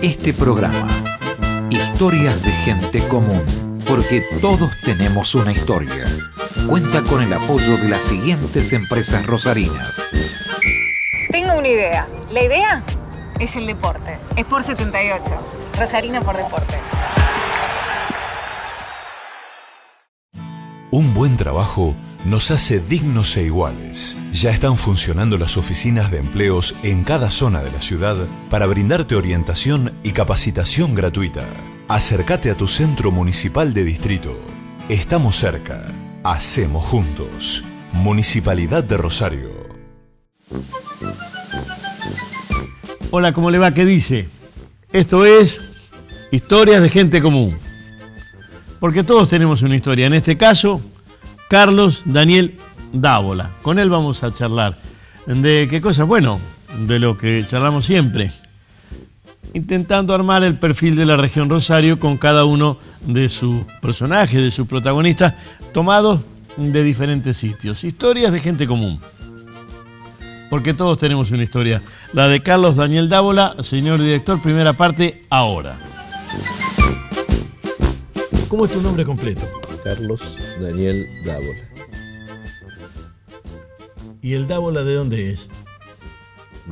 este programa. Historias de gente común, porque todos tenemos una historia. Cuenta con el apoyo de las siguientes empresas rosarinas. Tengo una idea. La idea es el deporte. Sport 78. Rosarino por deporte. Un buen trabajo nos hace dignos e iguales. Ya están funcionando las oficinas de empleos en cada zona de la ciudad para brindarte orientación y capacitación gratuita. Acércate a tu centro municipal de distrito. Estamos cerca. Hacemos juntos. Municipalidad de Rosario. Hola, ¿cómo le va? ¿Qué dice? Esto es Historias de Gente Común. Porque todos tenemos una historia. En este caso, Carlos Daniel Dávola. Con él vamos a charlar. ¿De qué cosas? Bueno, de lo que charlamos siempre. Intentando armar el perfil de la región Rosario con cada uno de sus personajes, de sus protagonistas, tomados de diferentes sitios. Historias de gente común. Porque todos tenemos una historia. La de Carlos Daniel Dávola, señor director, primera parte, ahora. ¿Cómo es tu nombre completo? Carlos Daniel Dávola. ¿Y el Dávola de dónde es?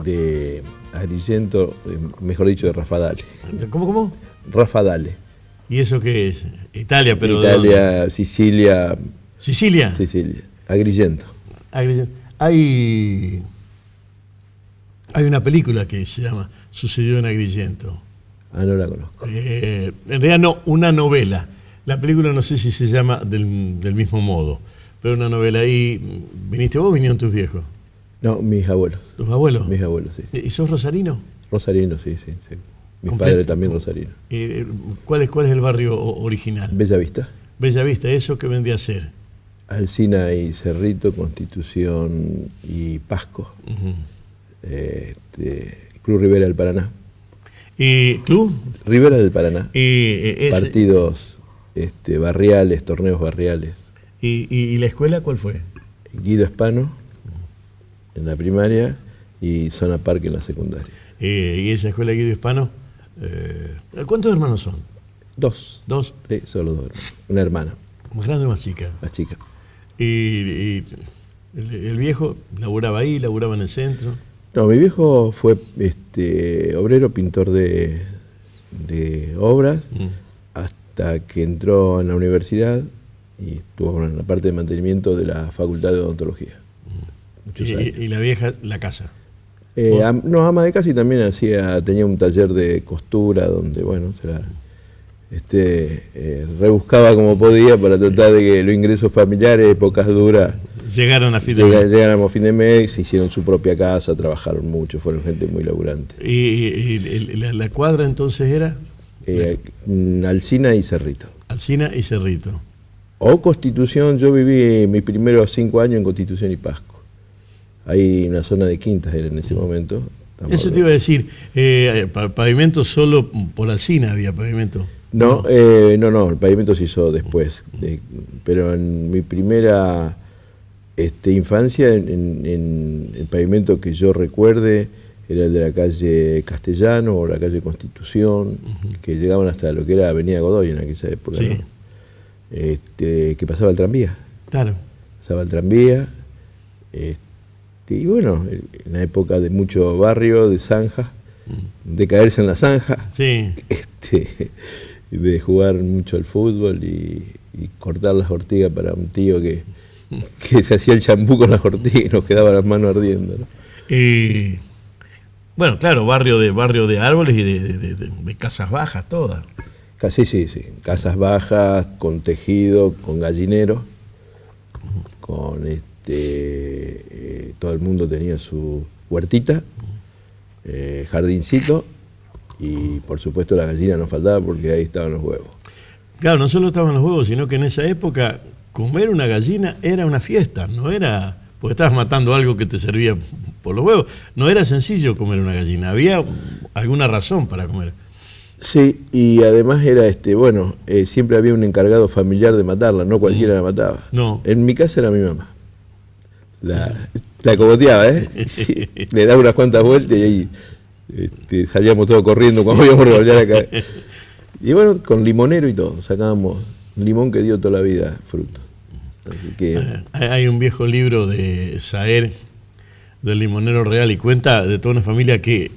De Agrigento, mejor dicho, de Rafadale. ¿Cómo? Rafadale. ¿Y eso qué es? Italia, pero Italia, Sicilia. ¿Sicilia? Sicilia. Agrigento. Hay una película que se llama Sucedió en Agrigento. Ah, no la conozco. En realidad no, una novela. La película no sé si se llama del mismo modo, pero una novela. ¿Y viniste vos o vinieron tus viejos? No, mis abuelos. ¿Tus abuelos? Mis abuelos, sí. ¿Y sos rosarino? Rosarino, sí. Mis Completo. padres también rosarinos. ¿Cuál es el barrio original? Bellavista. Bellavista, ¿eso qué vendría a ser? Alsina y Cerrito, Constitución y Pasco. Uh-huh. Club Rivera del Paraná. ¿Y club? Rivera del Paraná. Partidos barriales, torneos barriales. ¿Y la escuela cuál fue? Guido Hispano en la primaria y Zona Parque en la secundaria. ¿Y esa escuela Guido Hispano? ¿Cuántos hermanos son? Dos. ¿Dos? Sí, solo dos hermanos. Una hermana. ¿Más grande o más chica? Más chica. ¿Y el viejo laburaba ahí, laburaba en el centro? No, mi viejo fue obrero, pintor de obras, hasta que entró en la universidad y estuvo en la parte de mantenimiento de la Facultad de Odontología. Muchos años. ¿Y la vieja, la casa? Ama de casa, y también tenía un taller de costura donde, bueno, rebuscaba como podía para tratar de que los ingresos familiares, épocas duras, llegaron a fin de mes. Llegaron a fin de mes, hicieron su propia casa, trabajaron mucho, fueron gente muy laburante. ¿Y la cuadra entonces era? Alsina y Cerrito. Alsina y Cerrito. O Constitución, yo viví mis primeros 5 años en Constitución y Pasco. Hay una zona de quintas era en ese momento. Eso te iba a decir, pavimento solo por Alsina había pavimento. No, el pavimento se hizo después. Pero en mi primera infancia, en el pavimento que yo recuerde, era el de la calle Castellano o la calle Constitución, que llegaban hasta lo que era Avenida Godoy en aquella época, sí. ¿no? Que pasaba el tranvía. Claro. Pasaba el tranvía. Y bueno, en la época de mucho barrio, de zanja, de caerse en la zanja, sí. De jugar mucho al fútbol y cortar las ortigas para un tío que se hacía el champú con las ortigas y nos quedaban las manos ardiendo, ¿no? Bueno, claro, barrio de árboles y de casas bajas todas. Sí. Casas bajas, con tejido, con gallinero, con todo el mundo tenía su huertita, jardincito, y por supuesto la gallina no faltaba porque ahí estaban los huevos. Claro, no solo estaban los huevos, sino que en esa época comer una gallina era una fiesta, no era porque estabas matando algo que te servía por los huevos. No era sencillo comer una gallina, había alguna razón para comer. Sí, y además era, siempre había un encargado familiar de matarla, no cualquiera la mataba. No. En mi casa era mi mamá. La cogoteaba, le daba unas cuantas vueltas y ahí Salíamos todos corriendo cuando íbamos a revolver acá. Y bueno, con limonero y todo, sacábamos limón que dio toda la vida fruto. Así que... Hay un viejo libro de Saer, del limonero real, y cuenta de toda una familia que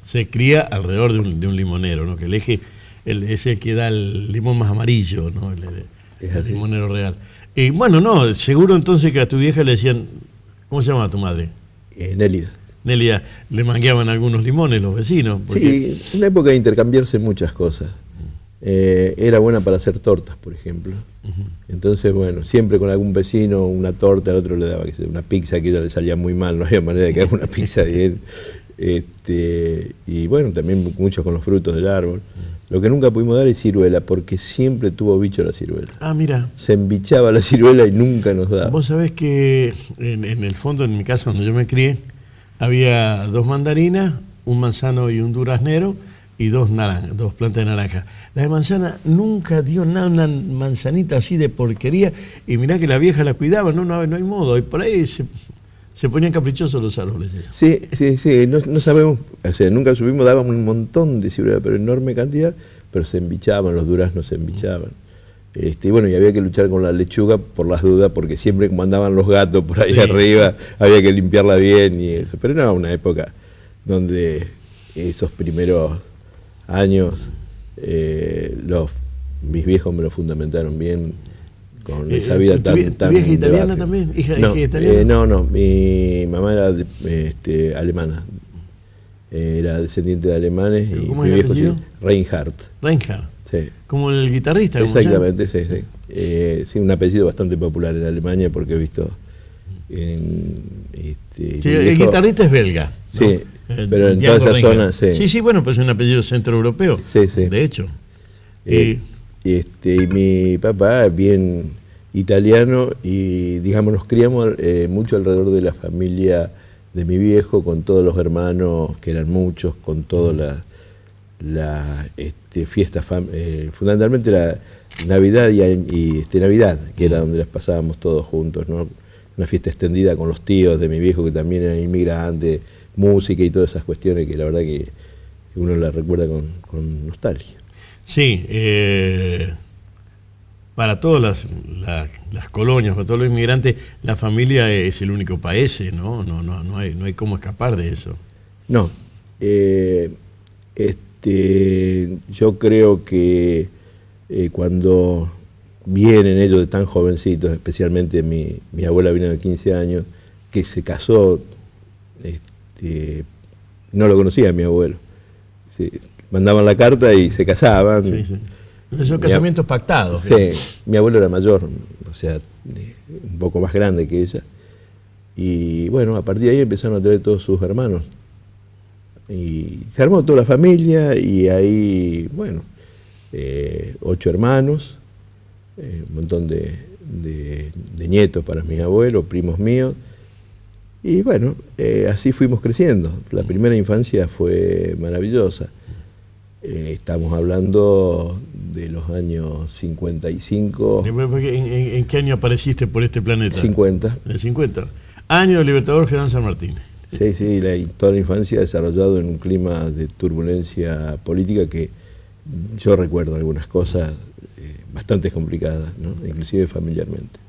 se cría alrededor de un limonero, ¿no? Que el eje es el que da el limón más amarillo, ¿no? El limonero real. Y bueno, no, seguro entonces que a tu vieja le decían, ¿cómo se llama tu madre? Nélida. Nélida, le mangueaban algunos limones los vecinos. Porque... Sí, una época de intercambiarse muchas cosas. Era buena para hacer tortas, por ejemplo. Entonces, bueno, siempre con algún vecino una torta, al otro le daba una pizza que a ella le salía muy mal, no había manera de que haga una pizza bien. Y bueno, también mucho con los frutos del árbol. Lo que nunca pudimos dar es ciruela, porque siempre tuvo bicho la ciruela. Ah, mira. Se embichaba la ciruela y nunca nos daba. Vos sabés que en el fondo, en mi casa donde yo me crié, había 2 mandarinas, un manzano y un duraznero, y 2 plantas de naranja. La de manzana nunca dio nada, una manzanita así de porquería, y mirá que la vieja la cuidaba, no hay modo, y por ahí se ponían caprichosos los árboles. Eso. Sí, no sabemos, o sea, nunca subimos, dábamos un montón de ciruela, pero enorme cantidad, pero se embichaban, los duraznos se embichaban. Y bueno, y había que luchar con la lechuga por las dudas, porque siempre como andaban los gatos por ahí arriba, había que limpiarla bien y eso. Pero era una época donde esos primeros años, mis viejos me lo fundamentaron bien, con esa vida tan vieja italiana también? ¿Hija italiana? No, mi mamá era alemana, era descendiente de alemanes. Y ¿cómo mi es el viejo apellido? Reinhardt. Sí. Como el guitarrista. Exactamente, sí. Sí, un apellido bastante popular en Alemania, porque he visto el guitarrista es belga, ¿no? Sí, pero en toda esa zona, sí, bueno, pues es un apellido centroeuropeo, de hecho. Y mi papá es bien italiano, y digamos nos criamos mucho alrededor de la familia de mi viejo, con todos los hermanos, que eran muchos, con todas las fiestas, fundamentalmente la Navidad y Navidad, que era donde las pasábamos todos juntos, ¿no? Una fiesta extendida con los tíos de mi viejo, que también eran inmigrantes, música y todas esas cuestiones que la verdad que uno las recuerda con nostalgia. Sí, para todas las colonias, para todos los inmigrantes, la familia es el único país, ¿no? No hay cómo escapar de eso. No, yo creo que cuando vienen ellos de tan jovencitos, especialmente mi abuela vino de 15 años, que se casó, no lo conocía mi abuelo. Sí, mandaban la carta y se casaban. Sí. Esos casamientos pactados. Sí, mi abuelo era mayor, o sea, un poco más grande que ella. Y bueno, a partir de ahí empezaron a traer todos sus hermanos. Y se armó toda la familia, y ahí, bueno, 8 hermanos, un montón de nietos para mis abuelos, primos míos. Y bueno, así fuimos creciendo. La primera infancia fue maravillosa. Estamos hablando de los años 55. ¿En qué año apareciste por este planeta? 50. En el 50. Año del Libertador General San Martín. Sí, toda la infancia desarrollado en un clima de turbulencia política que yo recuerdo algunas cosas bastante complicadas, ¿no? Inclusive familiarmente.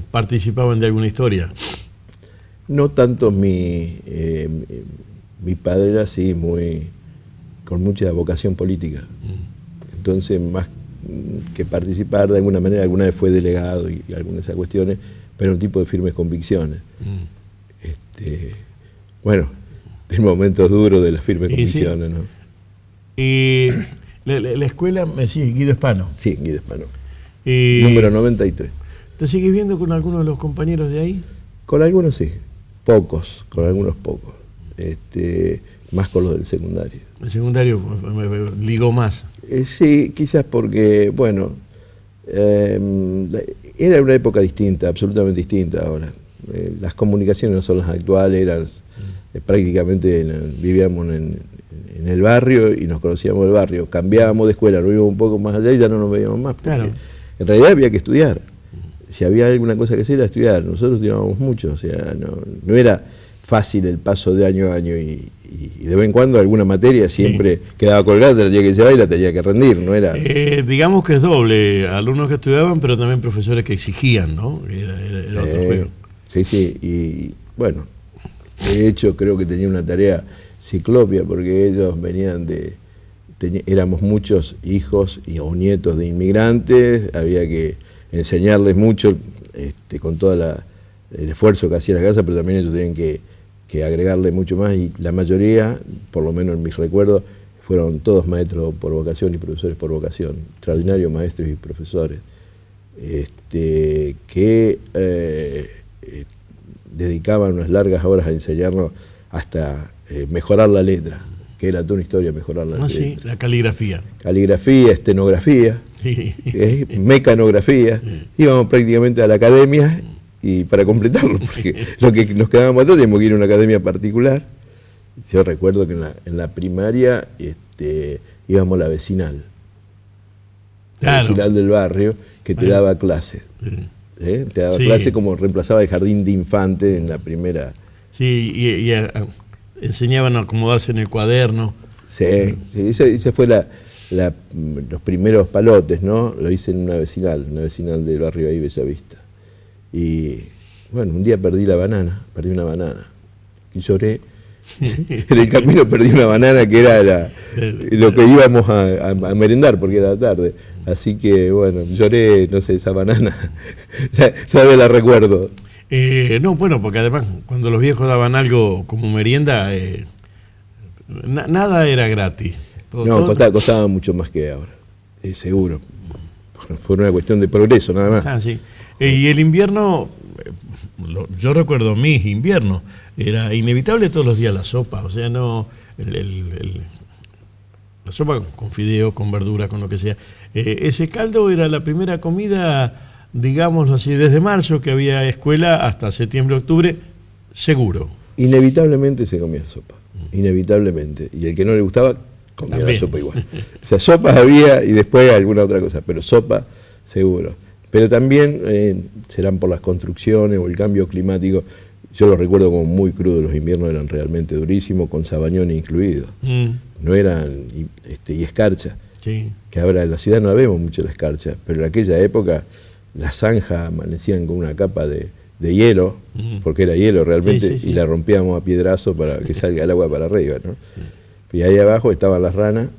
¿Participaban de alguna historia? No tanto mi padre era así, con mucha vocación política. Entonces, más que participar de alguna manera, alguna vez fue delegado y algunas de esas cuestiones, pero un tipo de firmes convicciones. Bueno, el momento duro de las firmes convicciones, ¿no? Y la escuela, me sigue Guido Hispano. Sí, Guido Hispano. Número 93. ¿Te sigues viendo con algunos de los compañeros de ahí? Con algunos sí, con algunos pocos. Más con los del secundario. El secundario ligó más. Sí, quizás porque, bueno, era una época distinta, absolutamente distinta ahora. Las comunicaciones no son las actuales, eran prácticamente vivíamos en el barrio y nos conocíamos del barrio. Cambiábamos de escuela, nos íbamos un poco más allá y ya no nos veíamos más. Claro. En realidad había que estudiar. Si había alguna cosa que hacer, era estudiar. Nosotros estudiábamos mucho, o sea, no era fácil el paso de año a año y de vez en cuando alguna materia siempre quedaba colgada, te la tenía que llevar y la tenía que rendir, no era... digamos que es doble, alumnos que estudiaban, pero también profesores que exigían, ¿no? Era otro juego. Sí, y bueno, de hecho creo que tenía una tarea ciclopia porque ellos venían éramos muchos hijos o nietos de inmigrantes, había que enseñarles mucho con todo el esfuerzo que hacía la casa, pero también ellos tenían que agregarle mucho más, y la mayoría, por lo menos en mis recuerdos, fueron todos maestros por vocación y profesores por vocación, extraordinarios maestros y profesores, que dedicaban unas largas horas a enseñarnos hasta mejorar la letra, que era toda una historia mejorar la letra. Sí, la caligrafía. Caligrafía, estenografía, mecanografía, íbamos prácticamente a la academia y para completarlo, porque lo que nos quedábamos atrás teníamos que ir a una academia particular. Yo recuerdo que en la primaria íbamos a la vecinal, la vecinal del barrio, que te daba clases. Te daba clases como reemplazaba el jardín de infantes en la primera. Sí, y enseñaban a acomodarse en el cuaderno. Sí, ese fue los primeros palotes, ¿no? Lo hice en una vecinal del barrio ahí, Bellavista. Y bueno, un día perdí una banana, y lloré. En el camino perdí una banana que era lo que íbamos a merendar porque era tarde. Así que bueno, lloré, no sé, esa banana, todavía la recuerdo. No, bueno, porque además cuando los viejos daban algo como merienda, nada era gratis. Costaba mucho más que ahora, seguro. Por una cuestión de progreso, nada más. Sí. Y el invierno, yo recuerdo mis inviernos, era inevitable todos los días la sopa, o sea, no la sopa con fideos, con verduras, con lo que sea. Ese caldo era la primera comida, digamos así, desde marzo que había escuela hasta septiembre, octubre, seguro. Inevitablemente se comía sopa, inevitablemente, y el que no le gustaba comía también la sopa igual. O sea, sopas había y después alguna otra cosa, pero sopa seguro. Pero también serán por las construcciones o el cambio climático. Yo lo recuerdo como muy crudo, los inviernos eran realmente durísimos, con Sabañón incluido. No eran, y escarcha, que ahora en la ciudad no la vemos mucho la escarcha, pero en aquella época las zanjas amanecían con una capa de hielo, porque era hielo realmente, y la rompíamos a piedrazo para que salga el agua para arriba, ¿no? Y ahí abajo estaban las ranas,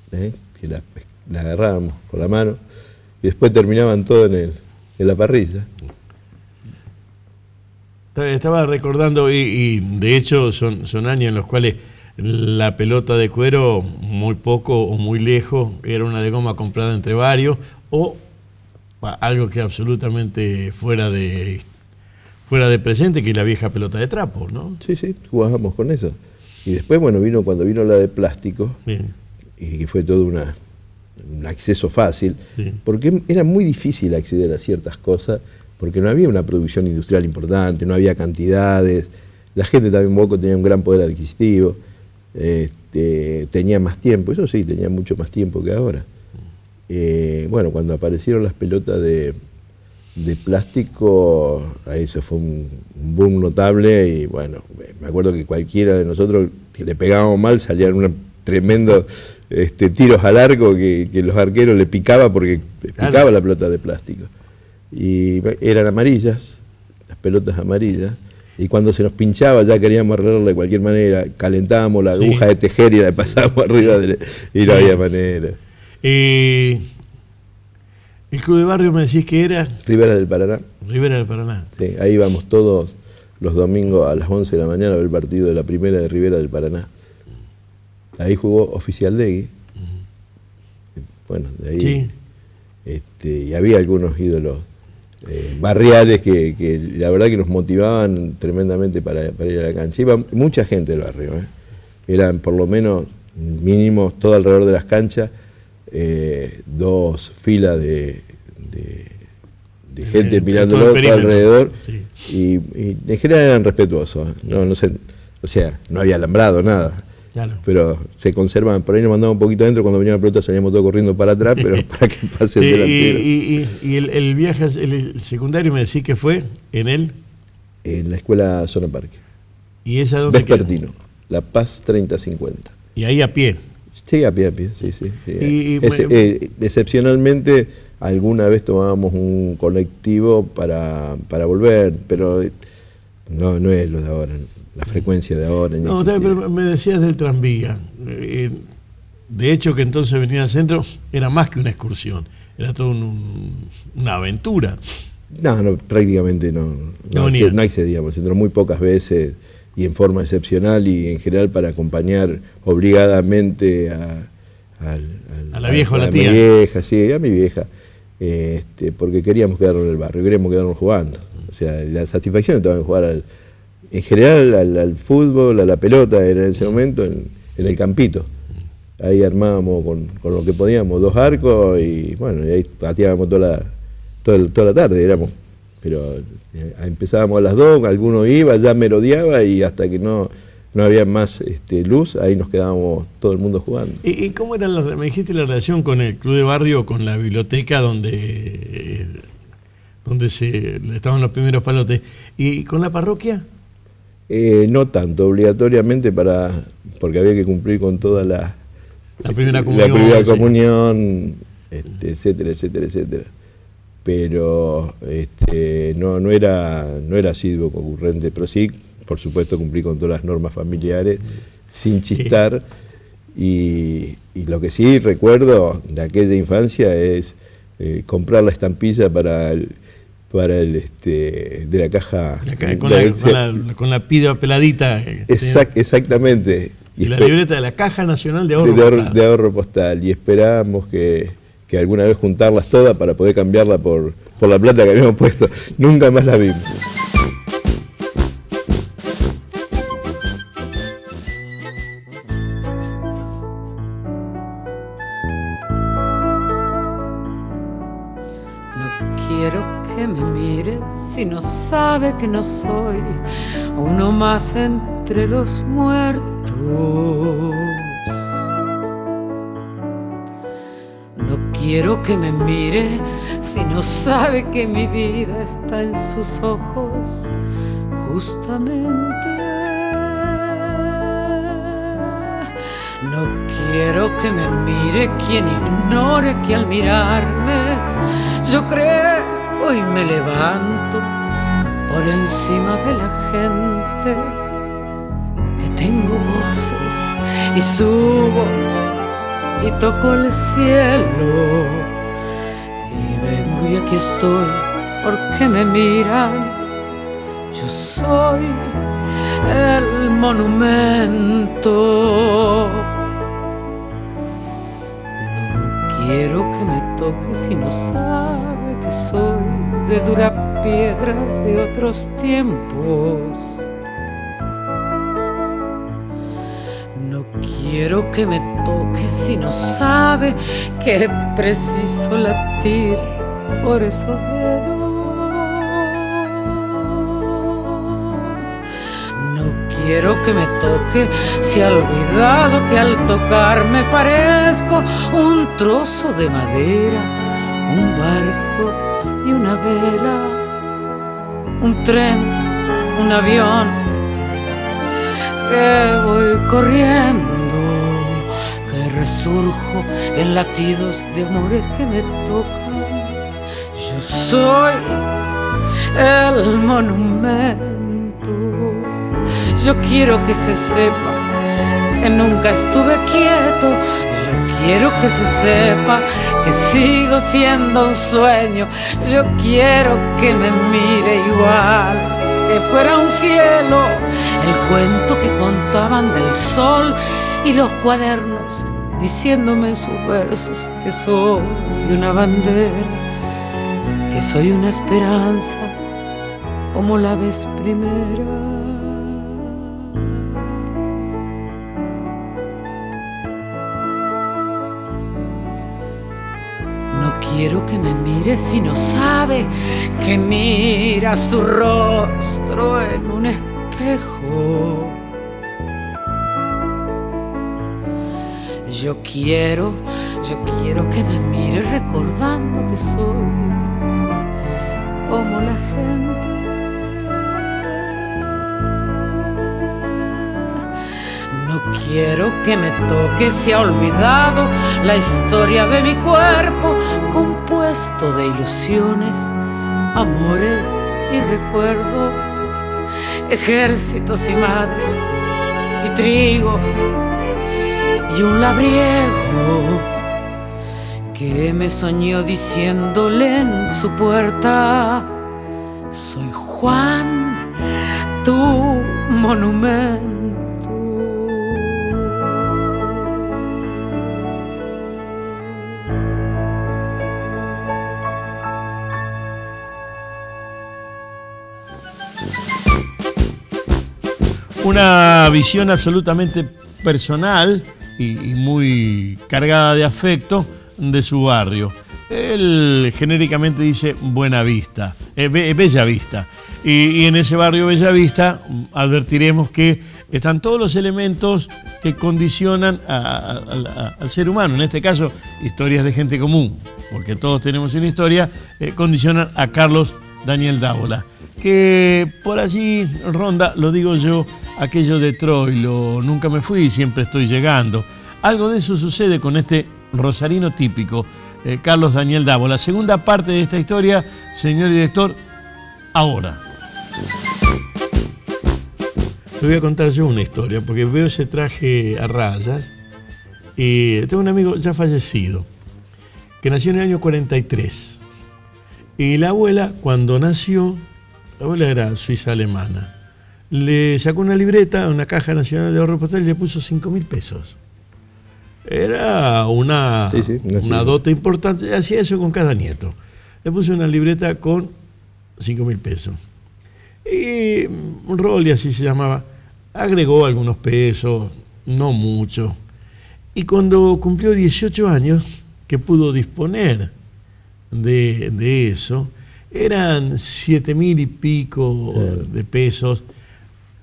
que las agarrábamos con la mano, y después terminaban todo en la parrilla. Estaba recordando, y de hecho son años en los cuales la pelota de cuero, muy poco o muy lejos, era una de goma comprada entre varios, o algo que absolutamente fuera de presente, que es la vieja pelota de trapo, ¿no? Sí, jugábamos con eso. Y después, bueno, cuando vino la de plástico, y que fue todo un acceso fácil, porque era muy difícil acceder a ciertas cosas, porque no había una producción industrial importante, no había cantidades, la gente también tenía un gran poder adquisitivo, tenía más tiempo, eso sí, tenía mucho más tiempo que ahora. Bueno, cuando aparecieron las pelotas de plástico, ahí se fue un boom notable, y bueno, me acuerdo que cualquiera de nosotros que le pegábamos mal salían unos tremendos tiros al arco que los arqueros le picaba porque picaba la pelota de plástico. Y eran amarillas, las pelotas amarillas, y cuando se nos pinchaba ya queríamos arreglarla de cualquier manera, calentábamos la aguja de tejer y la pasábamos arriba y no había manera. ¿El club de barrio me decís que era? Rivera del Paraná. Rivera del Paraná. Sí, ahí íbamos todos los domingos a las 11 de la mañana a ver el partido de la primera de Rivera del Paraná. Ahí jugó Oficial Degui. Bueno, de ahí. Y había algunos ídolos barriales que la verdad que nos motivaban tremendamente para ir a la cancha. Iba mucha gente del barrio, eran por lo menos mínimo todo alrededor de las canchas, 2 filas de gente mirándolo todo alrededor, y en general eran respetuosos, no sé, o sea, no había alambrado, nada. Claro. Pero se conservan, por ahí nos mandaban un poquito adentro, cuando venía la pelota salíamos todos corriendo para atrás, pero para que pase el delantero. Y el viaje, el secundario me decís que fue en la escuela Zona Parque. ¿Y esa dónde queda? Vespertino, La Paz 3050. Y ahí a pie. Sí, a pie, sí. Y- Excepcionalmente, alguna vez tomábamos un colectivo para volver, pero no es lo de ahora, la frecuencia de ahora. No, existe. pero me decías del tranvía. De hecho, que entonces venir al centro era más que una excursión, era toda una aventura. No, prácticamente no accedíamos al centro muy pocas veces y en forma excepcional y en general para acompañar obligadamente a la vieja o la a tía. mi vieja, sí, a mi vieja, porque queríamos quedarnos en el barrio, queríamos quedarnos jugando. O sea, la satisfacción estaba en jugar en general al fútbol, a la pelota, era en ese momento en el campito. Ahí armábamos con lo que podíamos 2 arcos y bueno, y ahí pateábamos toda la tarde, pero empezábamos a las 2, alguno iba, ya merodeaba y hasta que no había más luz, ahí nos quedábamos todo el mundo jugando. ¿Y cómo era me dijiste la relación con el club de barrio, con la biblioteca donde estaban los primeros palotes? ¿Y con la parroquia? No tanto, obligatoriamente porque había que cumplir con toda la primera comunión, primera sí. comunión, etcétera. Pero no era asiduo concurrente, pero sí, por supuesto, cumplí con todas las normas familiares, sin chistar. Y lo que sí recuerdo de aquella infancia es comprar la estampilla para el de la caja. Con la pida peladita. Exactamente. Y la libreta de la Caja Nacional de Ahorro Postal. De ahorro postal. Y esperábamos que alguna vez juntarlas todas para poder cambiarla por la plata que habíamos puesto. Nunca más la vimos. No quiero que me mire si no sabe que no soy uno más entre los muertos. No quiero que me mire si no sabe que mi vida está en sus ojos, justamente. No quiero que me mire quien ignore que al mirarme yo crezco y me levanto por encima de la gente, que tengo voces y subo y toco el cielo y vengo y aquí estoy porque me miran. Yo soy el monumento. No quiero que me toque si no sabe que soy de dura piedra de otros tiempos. No quiero que me toque si no sabe que es preciso latir por esos dedos. No quiero que me toque si ha olvidado que al tocarme parezco un trozo de madera, un barco y una vela, un tren, un avión, que voy corriendo, que resurjo en latidos de amores que me tocan. Yo soy el monumento. Yo quiero que se sepa que nunca estuve quieto. Yo quiero que se sepa que sigo siendo un sueño. Yo quiero que me mire igual, que fuera un cielo, el cuento que contaban del sol y los cuadernos diciéndome en sus versos que soy una bandera, que soy una esperanza como la vez primera. No quiero que me mire si no sabe que mira su rostro en un espejo. Yo quiero que me mire recordando que soy como la gente. quiero que me toque, se ha olvidado la historia de mi cuerpo, compuesto de ilusiones, amores y recuerdos, ejércitos y madres y trigo y un labriego que me soñó diciéndole en su puerta: soy Juan, tu monumento. Una visión absolutamente personal y muy cargada de afecto de su barrio. Él genéricamente dice Buena Vista, Bella Vista. Y en ese barrio Bella Vista advertiremos que están todos los elementos que condicionan al ser humano. En este caso, historias de gente común, porque todos tenemos una historia, condicionan a Carlos Daniel Dávola. Que por allí ronda, lo digo yo, aquello de Troilo, nunca me fui y siempre estoy llegando. Algo de eso sucede con este rosarino típico, Carlos Daniel Dávola. Segunda parte de esta historia, señor director, ahora. Le voy a contar yo una historia, porque veo ese traje a rayas y tengo un amigo ya fallecido, que nació en el año 43. Y la abuela, cuando nació, la abuela era suiza alemana, le sacó una libreta, una caja nacional de ahorro postal y le puso 5.000 pesos. Era una dote importante, hacía eso con cada nieto. Le puso una libreta con 5.000 pesos. Y Rolly, así se llamaba, agregó algunos pesos, no mucho. Y cuando cumplió 18 años, que pudo disponer de eso, eran 7.000 y pico de pesos,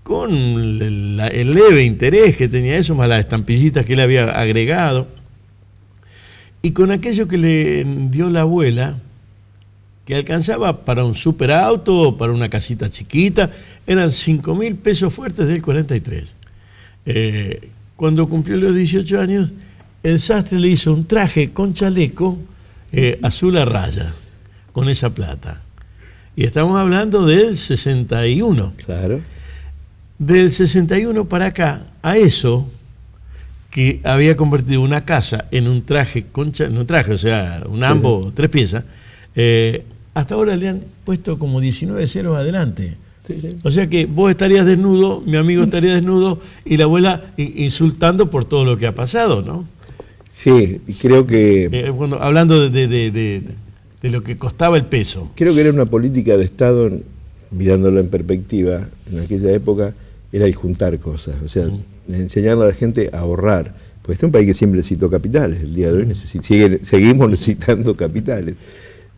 con el leve interés que tenía eso, más las estampillitas que él había agregado. Y con aquello que le dio la abuela, que alcanzaba para un superauto o para una casita chiquita, eran 5.000 pesos fuertes del 43. Cuando cumplió los 18 años, el sastre le hizo un traje con chaleco azul a raya, con esa plata. Y estamos hablando del 61. Claro. Del 61 para acá, a eso, que había convertido una casa en un traje, o sea, un ambo, 3 piezas, hasta ahora le han puesto como 19 ceros adelante. Sí. O sea que vos estarías desnudo, mi amigo estaría desnudo, y la abuela insultando por todo lo que ha pasado, ¿no? Sí, y creo que... bueno, hablando de lo que costaba el peso. Creo que era una política de Estado, mirándolo en perspectiva, en aquella época, era el juntar cosas, o sea, enseñarle a la gente a ahorrar, porque este es un país que siempre necesitó capitales, el día de hoy seguimos necesitando capitales.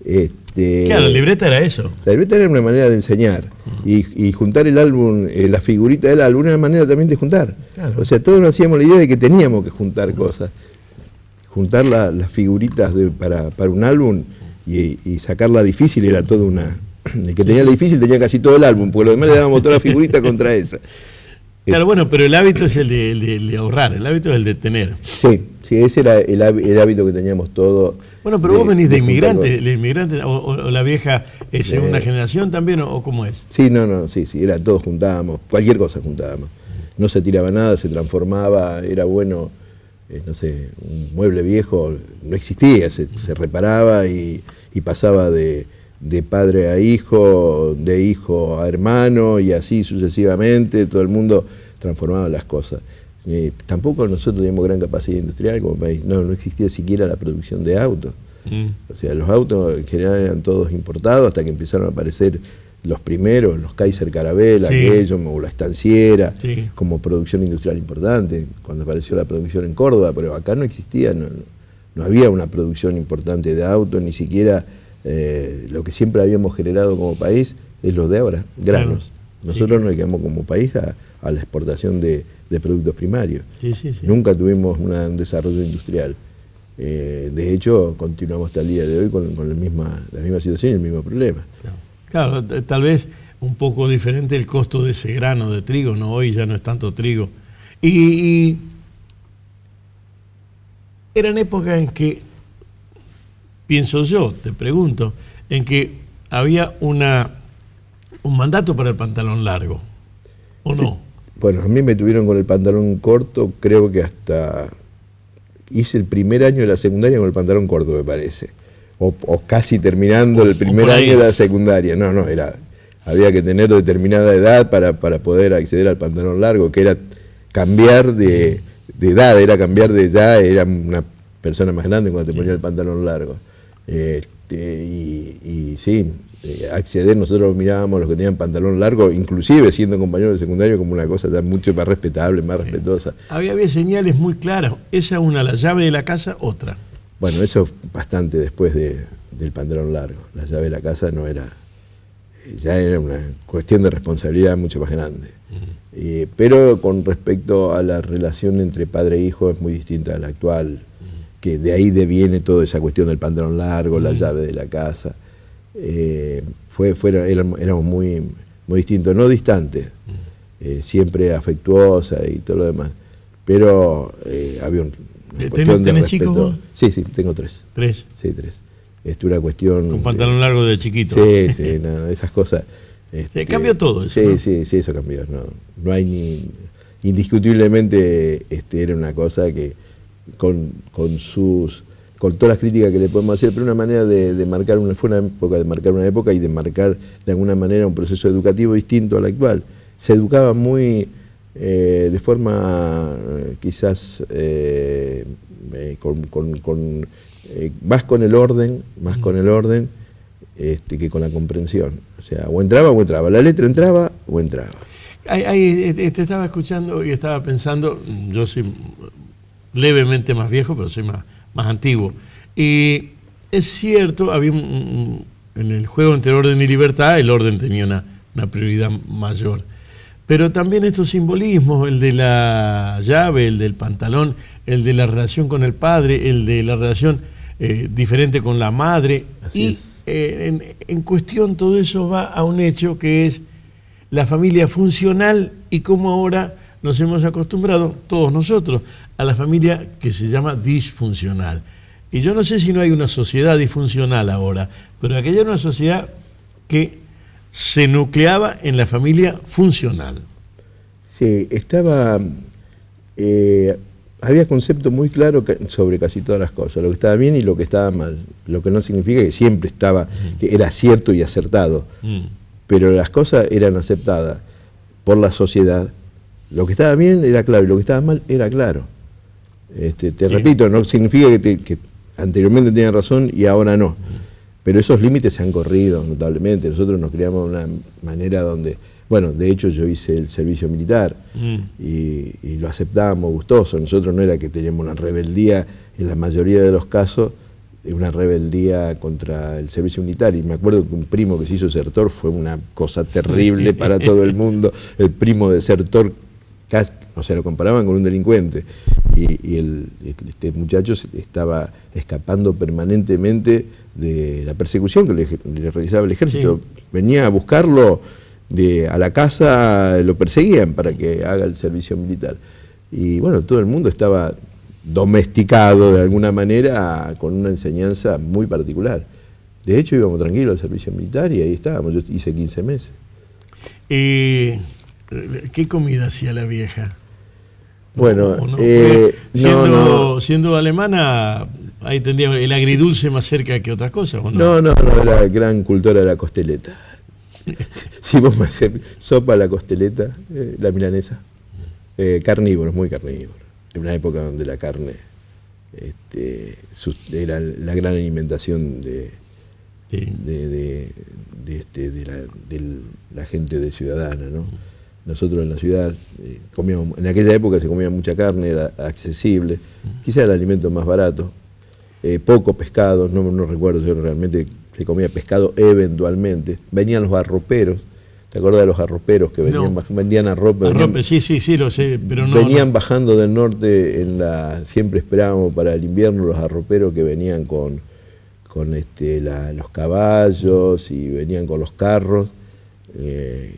Claro, la libreta era eso. La libreta era una manera de enseñar, y juntar el álbum, la figurita del álbum, era una manera también de juntar. Claro. O sea, todos nos hacíamos la idea de que teníamos que juntar cosas, juntar las figuritas para un álbum y sacarla difícil era toda una... El que tenía la difícil tenía casi todo el álbum, porque lo demás le dábamos toda la figurita contra esa. Claro, bueno, pero el hábito es el de ahorrar, el hábito es el de tener. Sí, ese era el hábito que teníamos todos. Bueno, pero vos venís de inmigrante, o la vieja segunda generación también, o cómo es. Sí, sí, era todos juntábamos, cualquier cosa juntábamos. No se tiraba nada, se transformaba, era bueno, no sé, un mueble viejo no existía, se reparaba y pasaba de padre a hijo, de hijo a hermano, y así sucesivamente, todo el mundo transformaba las cosas. Tampoco nosotros teníamos gran capacidad industrial como país, no existía siquiera la producción de autos. O sea, los autos en general eran todos importados hasta que empezaron a aparecer los primeros, los Kaiser Carabel, aquellos, o la estanciera, como producción industrial importante, cuando apareció la producción en Córdoba, pero acá no existía, no había una producción importante de autos, ni siquiera... lo que siempre habíamos generado como país es lo de ahora, granos. Nosotros nos dedicamos como país a la exportación de productos primarios. Nunca tuvimos un desarrollo industrial. De hecho, continuamos hasta el día de hoy con la misma situación y el mismo problema. Claro, tal vez un poco diferente el costo de ese grano de trigo, ¿no? Hoy ya no es tanto trigo. Y eran épocas en que, pienso yo, te pregunto, en que había un mandato para el pantalón largo, ¿o no? Bueno, a mí me tuvieron con el pantalón corto, creo que hasta hice el primer año de la secundaria con el pantalón corto, me parece. O casi terminando el primer año de la secundaria. No, había que tener determinada edad para poder acceder al pantalón largo, que era cambiar de edad, era una persona más grande cuando te ponía el pantalón largo. Y sí, acceder, nosotros mirábamos a los que tenían pantalón largo, inclusive siendo compañeros de secundario, como una cosa mucho más respetable, más respetuosa. Había señales muy claras, esa una, la llave de la casa, otra. Bueno, eso bastante después del pantalón largo. La llave de la casa ya era una cuestión de responsabilidad mucho más grande. Pero con respecto a la relación entre padre e hijo es muy distinta a la actual, que de ahí deviene toda esa cuestión del pantalón largo, la llave de la casa. Éramos muy, muy distintos, no distantes, siempre afectuosa y todo lo demás. Pero había ¿Tenés chicos vos? Sí, tengo 3. ¿3? Sí, 3. Una cuestión... Con pantalón largo de chiquito. Sí, no, esas cosas... cambió todo eso, Sí, ¿no? Sí, eso cambió. No hay ni... Indiscutiblemente era una cosa que con todas las críticas que le podemos hacer, pero una manera de marcar fue una época de marcar una época y de marcar de alguna manera un proceso educativo distinto al actual. Se educaba muy... de forma quizás más con el orden, que con la comprensión. O sea, o entraba, la letra entraba o entraba. Te estaba escuchando y estaba pensando, yo soy levemente más viejo, pero soy más antiguo. Y es cierto, había en el juego entre orden y libertad, el orden tenía una prioridad mayor. Pero también estos simbolismos, el de la llave, el del pantalón, el de la relación con el padre, el de la relación diferente con la madre. Así en cuestión todo eso va a un hecho que es la familia funcional y cómo ahora nos hemos acostumbrado, todos nosotros, a la familia que se llama disfuncional. Y yo no sé si no hay una sociedad disfuncional ahora, pero aquella era una sociedad que se nucleaba en la familia funcional. Sí, había concepto muy claro sobre casi todas las cosas, lo que estaba bien y lo que estaba mal, lo que no significa que siempre que era cierto y acertado, pero las cosas eran aceptadas por la sociedad. Lo que estaba bien era claro y lo que estaba mal era claro. Repito, no significa que anteriormente tenían razón y ahora no. Pero esos límites se han corrido notablemente. Nosotros nos criamos de una manera donde, bueno, de hecho yo hice el servicio militar y lo aceptábamos gustoso. Nosotros no era que teníamos una rebeldía, en la mayoría de los casos, una rebeldía contra el servicio militar. Y me acuerdo que un primo que se hizo desertor fue una cosa terrible para todo el mundo. El primo desertor, o sea, lo comparaban con un delincuente. Y este muchacho estaba escapando permanentemente de la persecución que le realizaba el ejército. Sí. Venía a buscarlo a la casa, lo perseguían para que haga el servicio militar. Y bueno, todo el mundo estaba domesticado de alguna manera con una enseñanza muy particular. De hecho, íbamos tranquilos al servicio militar y ahí estábamos. Yo hice 15 meses. ¿Qué comida hacía la vieja? Bueno, siendo alemana, ahí tendría el agridulce más cerca que otras cosas, ¿o no? No, era gran cultora de la costeleta. Si vos me haces sopa a la costeleta, la milanesa, carnívoros, muy carnívoros. En una época donde la carne era la gran alimentación de la gente de ciudadana, ¿no? Nosotros en la ciudad comíamos, en aquella época se comía mucha carne, era accesible, quizá el alimento más barato, poco pescado, no recuerdo, yo realmente se comía pescado eventualmente. Venían los arroperos, ¿te acuerdas de los arroperos que venían, vendían arrope? Sí, lo sé, pero no. Venían bajando del norte, siempre esperábamos para el invierno los arroperos que venían con los caballos y venían con los carros.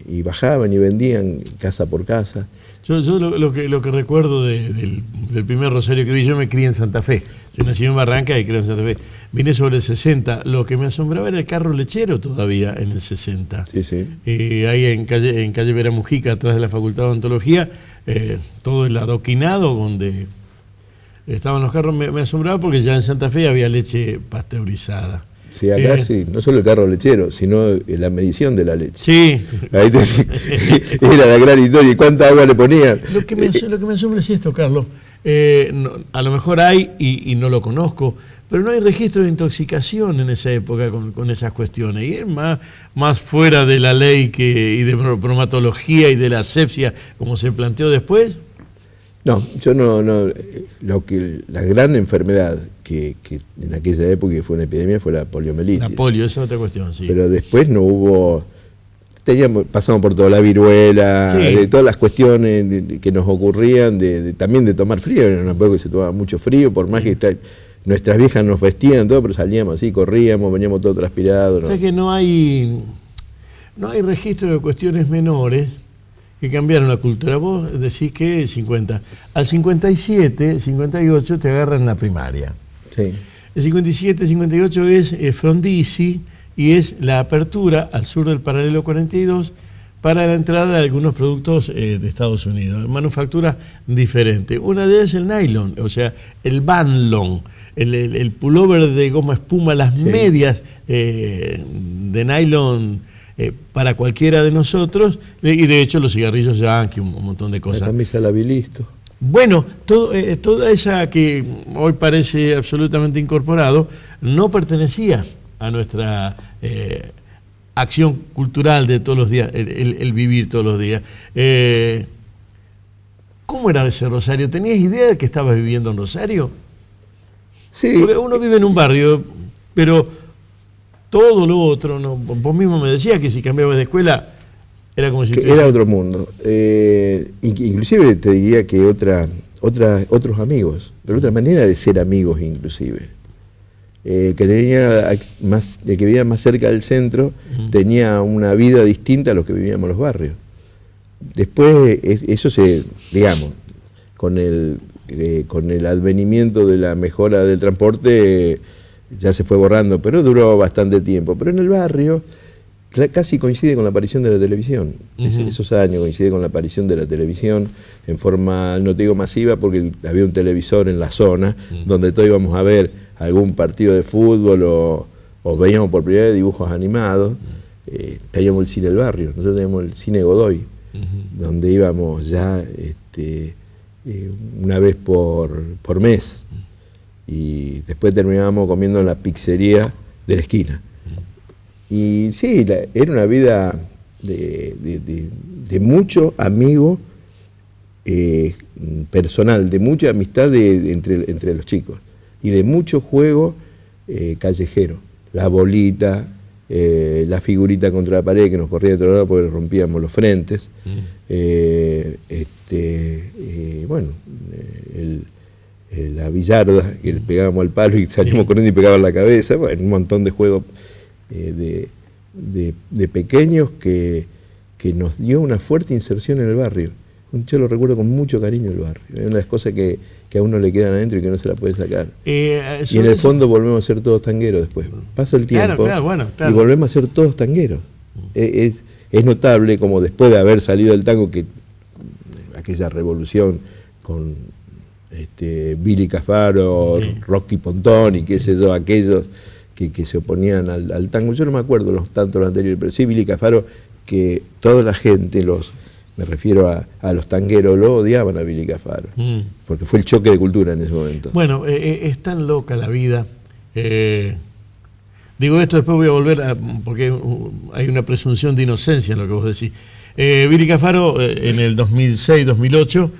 y bajaban y vendían casa por casa. Yo lo que recuerdo del primer rosario que vi, yo me crié en Santa Fe. Yo nací en Barranca y crié en Santa Fe. Vine sobre el 60. Lo que me asombraba era el carro lechero todavía en el 60. Sí, sí. Ahí en calle Vera Mujica, atrás de la Facultad de Odontología, todo el adoquinado donde estaban los carros, me asombraba porque ya en Santa Fe había leche pasteurizada. Sí, acá sí, no solo el carro lechero, sino la medición de la leche. Sí. Ahí era la gran historia. ¿Y cuánta agua le ponían? Lo que me asombra es esto, Carlos. A lo mejor hay, y no lo conozco, pero no hay registro de intoxicación en esa época con esas cuestiones. Y es más fuera de la ley y de bromatología y de la asepsia, como se planteó después. No, yo no. La gran enfermedad que en aquella época fue una epidemia fue la poliomielitis. La polio, esa es otra cuestión, sí. Pero después no hubo. Pasamos por toda la viruela, sí, de todas las cuestiones que nos ocurrían, también de tomar frío. Era una época que se tomaba mucho frío, por más que nuestras viejas nos vestían todo, pero salíamos así, corríamos, veníamos todo transpirados. O sea que no hay registro de cuestiones menores que cambiaron la cultura. Vos decís que 50. Al 57, 58 te agarran la primaria. Sí. El 57, 58 es Frondizi y es la apertura al sur del paralelo 42 para la entrada de algunos productos de Estados Unidos, manufacturas diferentes. Una de ellas es el nylon, o sea, el banlon, el pullover de goma espuma, las medias de nylon para cualquiera de nosotros, y de hecho los cigarrillos Yankee, un montón de cosas. La camisa la Bilisto. Bueno, toda esa que hoy parece absolutamente incorporado, no pertenecía a nuestra acción cultural de todos los días, el vivir todos los días. ¿Cómo era ese Rosario? ¿Tenías idea de que estabas viviendo en Rosario? Sí. Porque uno vive en un barrio, pero todo lo otro, ¿no? Vos mismo me decías que si cambiabas de escuela era como si... Era otro mundo. Inclusive te diría que otros amigos, pero otra manera de ser amigos inclusive. Que vivía más cerca del centro, tenía una vida distinta a los que vivíamos en los barrios. Después, eso con el advenimiento de la mejora del transporte, ya se fue borrando, pero duró bastante tiempo. Pero en el barrio casi coincide con la aparición de la televisión. Esos años coincide con la aparición de la televisión en forma, no te digo masiva, porque había un televisor en la zona donde todos íbamos a ver algún partido de fútbol o veíamos por primera vez dibujos animados. Teníamos el cine del barrio, nosotros teníamos el cine Godoy, donde íbamos ya una vez por mes. Y después terminábamos comiendo en la pizzería de la esquina. Y sí, era una vida de mucho amigo personal, de mucha amistad entre los chicos y de mucho juego callejero. La bolita, la figurita contra la pared que nos corría de otro lado porque rompíamos los frentes. La billarda, que le pegábamos al palo y salíamos corriendo y pegaban la cabeza. Bueno, un montón de juegos de pequeños que nos dio una fuerte inserción en el barrio. Yo lo recuerdo con mucho cariño el barrio. Es una de las cosas que a uno le quedan adentro y que no se la puede sacar. Y en el fondo volvemos a ser todos tangueros después. Pasa el tiempo claro. Y volvemos a ser todos tangueros. Es notable como después de haber salido del tango, que aquella revolución con Billy Cafaro, Rocky Pontón y qué sé yo, aquellos que se oponían al tango. Yo no me acuerdo tanto los anteriores, pero sí Billy Cafaro, que toda la gente, me refiero a los tangueros, lo odiaban a Billy Cafaro, porque fue el choque de cultura en ese momento. Bueno, es tan loca la vida. Digo esto, después voy a volver porque hay una presunción de inocencia en lo que vos decís. Billy Cafaro en el 2006-2008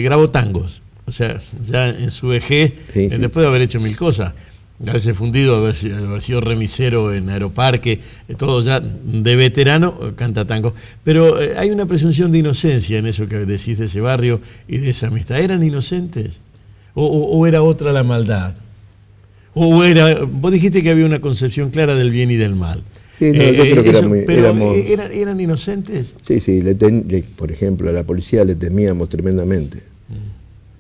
grabó tangos. O sea, ya en su vejez, después de haber hecho mil cosas, haberse fundido, haber sido remisero en Aeroparque, todo ya de veterano, canta tango. Pero hay una presunción de inocencia en eso que decís de ese barrio y de esa amistad. ¿Eran inocentes? ¿O era otra la maldad? Vos dijiste que había una concepción clara del bien y del mal. Sí, no, yo creo que ¿Eran inocentes? Sí, por ejemplo, a la policía le temíamos tremendamente.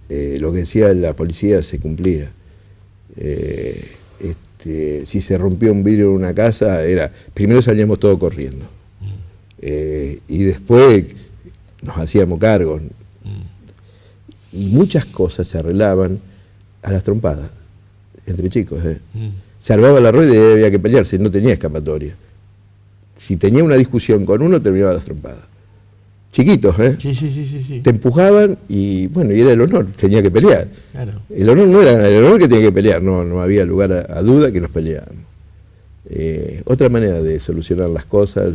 Lo que decía la policía se cumplía. Si se rompía un vidrio en una casa, primero salíamos todos corriendo. Y después nos hacíamos cargo. Y muchas cosas se arreglaban a las trompadas, entre chicos. Se armaba la rueda y había que pelearse, no tenía escapatoria. Si tenía una discusión con uno, terminaba las trompadas. Chiquitos, Sí. Te empujaban y bueno, y era el honor, tenía que pelear. Claro. El honor no era el honor que tenía que pelear, no había lugar a duda que nos peleábamos. Otra manera de solucionar las cosas,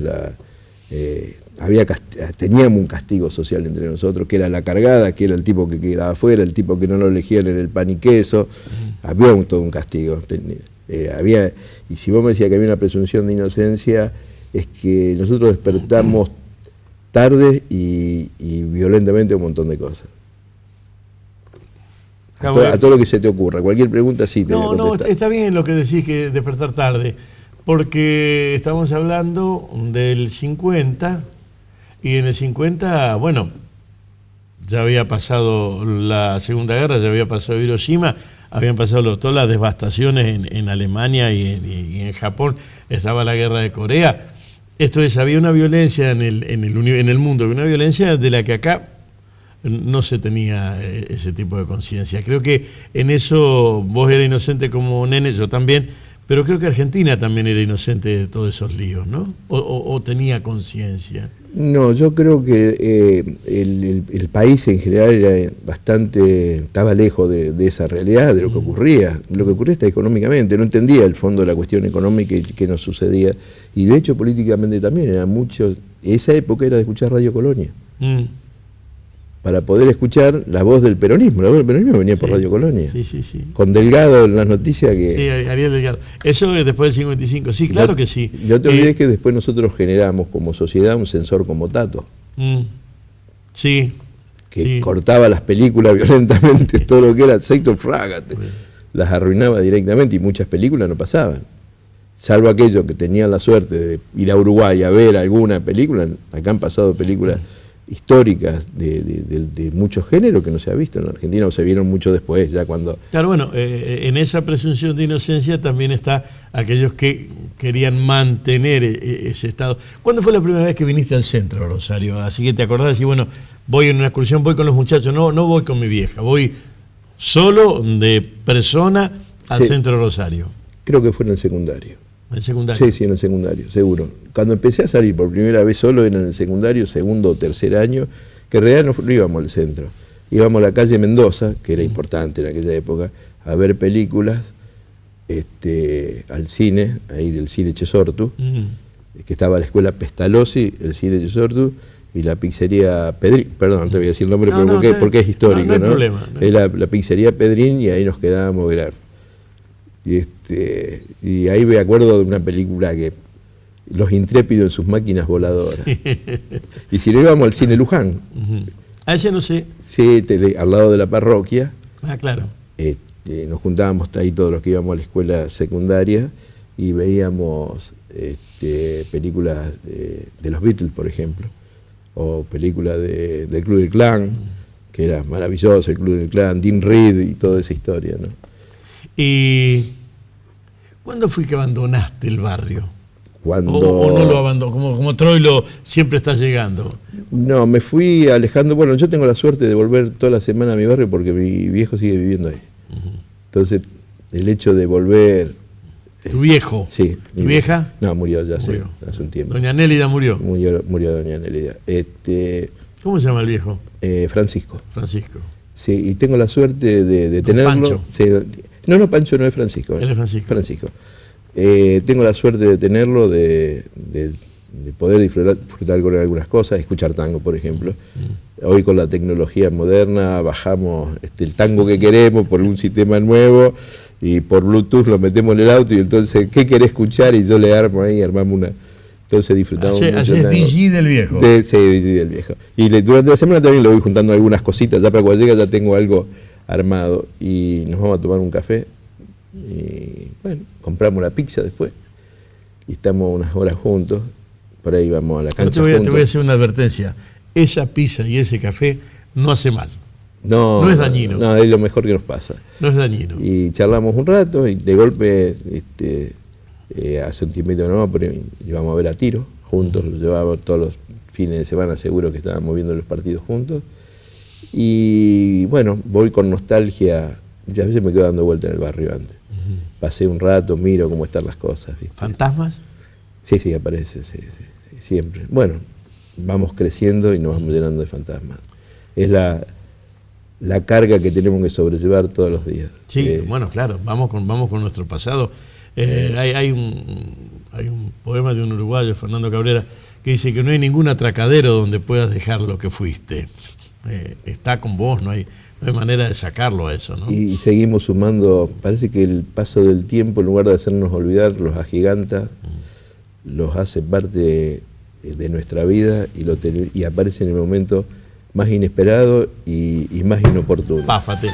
teníamos un castigo social entre nosotros, que era la cargada, que era el tipo que quedaba afuera, el tipo que no lo elegían en el pan y queso. Había todo un castigo. Y si vos me decías que había una presunción de inocencia, es que nosotros despertamos tarde y violentamente un montón de cosas. A todo lo que se te ocurra, cualquier pregunta sí te voy a contestar. No, está bien lo que decís, que despertar tarde, porque estamos hablando del 50, y en el 50, bueno, ya había pasado la Segunda Guerra, ya había pasado Hiroshima, habían pasado todas las devastaciones en Alemania y en Japón, estaba la Guerra de Corea. Esto es, había una violencia en el mundo, una violencia de la que acá no se tenía ese tipo de conciencia. Creo que en eso vos eras inocente como nene, yo también, pero creo que Argentina también era inocente de todos esos líos, ¿no? O tenía conciencia. No, yo creo que el país en general estaba lejos de esa realidad, de lo que ocurría. Lo que ocurría está económicamente, no entendía el fondo de la cuestión económica y qué nos sucedía. Y de hecho políticamente también, esa época era de escuchar Radio Colonia. Para poder escuchar la voz del peronismo. La voz del peronismo venía por Radio Colonia. Sí. Con Delgado en las noticias que... Sí, Ariel Delgado. Eso es después del 55. Sí, claro que sí. Yo te olvidé que después nosotros generamos como sociedad un censor como Tato. Sí. Que cortaba las películas violentamente, todo lo que era Sector Fragate. Las arruinaba directamente y muchas películas no pasaban. Salvo aquellos que tenían la suerte de ir a Uruguay a ver alguna película. Acá han pasado películas históricas de muchos géneros que no se ha visto en Argentina o se vieron mucho después, ya cuando... Claro, bueno, en esa presunción de inocencia también está aquellos que querían mantener ese estado. ¿Cuándo fue la primera vez que viniste al centro, Rosario? Así que te acordás y bueno, voy en una excursión, voy con los muchachos, no voy con mi vieja, voy solo de persona al centro Rosario. Creo que fue en el secundario. ¿En el secundario? Sí, en el secundario, seguro. Cuando empecé a salir por primera vez solo era en el secundario, segundo o tercer año, que en realidad no íbamos al centro. Íbamos a la calle Mendoza, que era importante en aquella época, a ver películas, al cine, ahí del cine Chesortu, que estaba la escuela Pestalozzi, el cine Chesortu, y la pizzería Pedrín, perdón, te voy a decir el nombre porque es histórico, ¿no? No hay problema. Es la pizzería Pedrín y ahí nos quedábamos a ver. Y ahí me acuerdo de una película que Los Intrépidos en sus máquinas voladoras. Y si no íbamos al cine Luján. A ese no sé. Sí, al lado de la parroquia. Ah, claro. Nos juntábamos ahí todos los que íbamos a la escuela secundaria y veíamos películas de los Beatles, por ejemplo, o películas del Club del Clan, que era maravilloso, el Club del Clan, Dean Reed y toda esa historia, ¿no? ¿Y cuándo fue que abandonaste el barrio? Cuando... ¿O no lo abandonó? Como Troilo siempre está llegando. No, me fui alejando. Bueno, yo tengo la suerte de volver toda la semana a mi barrio porque mi viejo sigue viviendo ahí. Entonces, el hecho de volver... ¿Tu viejo? Sí. ¿Tu vieja? No, murió ya hace un tiempo. ¿Doña Nélida murió? Murió doña Nélida. ¿Cómo se llama el viejo? Francisco. Francisco. Sí, y tengo la suerte de tenerlo... Pancho. Sí, no, Pancho no es Francisco. Él es Francisco. Francisco. Tengo la suerte de tenerlo, de poder disfrutar con algunas cosas, escuchar tango, por ejemplo. Hoy con la tecnología moderna bajamos el tango que queremos por un sistema nuevo y por Bluetooth lo metemos en el auto y entonces, ¿qué querés escuchar? Y yo le armamos una... Entonces disfrutamos mucho. Así es DJ del viejo. Sí, DJ del viejo. Y durante la semana también le voy juntando algunas cositas, ya para cuando llega ya tengo algo armado y nos vamos a tomar un café y bueno, compramos una pizza después y estamos unas horas juntos, por ahí vamos a la cancha. Te voy a hacer una advertencia. Esa pizza y ese café no hace mal. No es dañino. No, es lo mejor que nos pasa. No es dañino. Y charlamos un rato y de golpe, hace un tiempito no, pero íbamos a ver a Tiro juntos, lo llevábamos todos los fines de semana, seguro que estábamos viendo los partidos juntos. Y bueno, voy con nostalgia, ya a veces me quedo dando vuelta en el barrio antes. Pasé un rato, miro cómo están las cosas. ¿Viste? ¿Fantasmas? Sí, aparecen, sí, siempre. Bueno, vamos creciendo y nos vamos llenando de fantasmas. Es la carga que tenemos que sobrellevar todos los días. Sí, bueno, claro, vamos con nuestro pasado. Hay un poema de un uruguayo, Fernando Cabrera, que dice que no hay ningún atracadero donde puedas dejar lo que fuiste. Está con vos, no hay manera de sacarlo a eso, ¿no? Y seguimos sumando, parece que el paso del tiempo, en lugar de hacernos olvidar, los agiganta, los hace parte de nuestra vida y aparece en el momento más inesperado y más inoportuno. Páfate.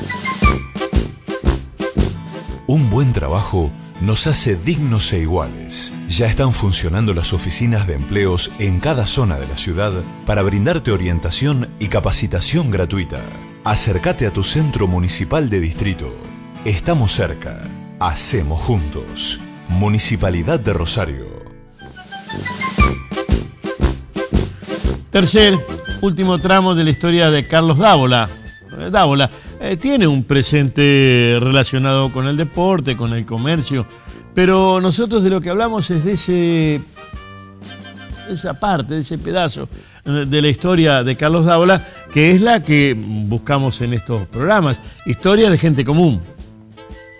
Un buen trabajo nos hace dignos e iguales. Ya están funcionando las oficinas de empleos en cada zona de la ciudad para brindarte orientación y capacitación gratuita. Acércate a tu centro municipal de distrito. Estamos cerca. Hacemos juntos. Municipalidad de Rosario. Tercer, último tramo de la historia de Carlos Dávola. Dávola tiene un presente relacionado con el deporte, con el comercio, pero nosotros de lo que hablamos es de esa parte, de ese pedazo de la historia de Carlos Dávola, que es la que buscamos en estos programas, historia de gente común.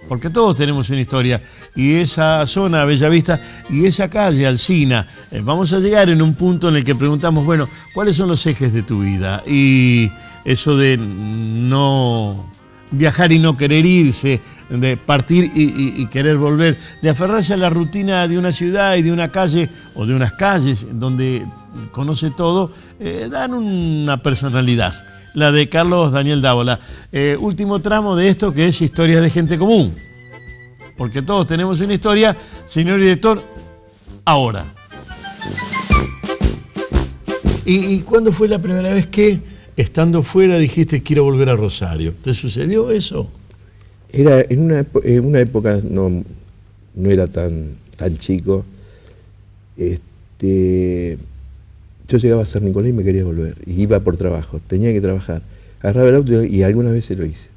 Porque todos tenemos una historia, y esa zona, Bellavista, y esa calle, Alsina, vamos a llegar en un punto en el que preguntamos, bueno, ¿cuáles son los ejes de tu vida? Y eso de no viajar y no querer irse, de partir y querer volver, de aferrarse a la rutina de una ciudad y de una calle, o de unas calles donde conoce todo, dan una personalidad. La de Carlos Daniel Dávola. Último tramo de esto, que es historias de gente común. Porque todos tenemos una historia, señor director, ahora. ¿Y cuándo fue la primera vez que, estando fuera, dijiste quiero volver a Rosario? ¿Te sucedió eso? Era en una época, no era tan chico. Yo llegaba a San Nicolás y me quería volver, y iba por trabajo, tenía que trabajar, agarraba el auto y algunas veces lo hice.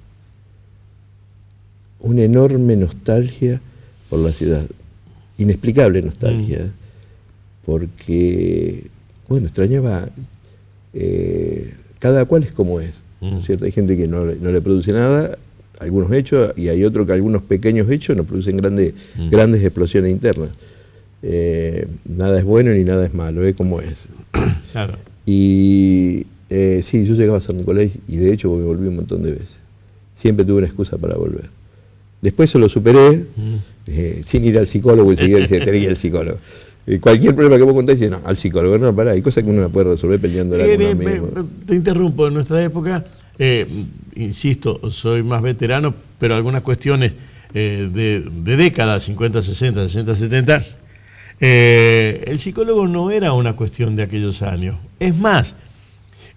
Una enorme nostalgia por la ciudad, inexplicable nostalgia, porque, bueno, extrañaba, cada cual es como es, ¿cierto? Hay gente que no le produce nada, algunos hechos, y hay otros que algunos pequeños hechos nos producen grandes explosiones internas. Nada es bueno ni nada es malo, es como es. Claro. Y sí, yo llegaba a San Nicolás y de hecho me volví un montón de veces. Siempre tuve una excusa para volver. Después eso lo superé, sin ir al psicólogo y seguir tenía el psicólogo. Cualquier problema que vos contáis, no, al psicólogo, no, pará, hay cosas que uno no puede resolver peleándola con uno mismo. Te interrumpo, en nuestra época, insisto, soy más veterano, pero algunas cuestiones de décadas, 50, 60, 60, 70, el psicólogo no era una cuestión de aquellos años. Es más,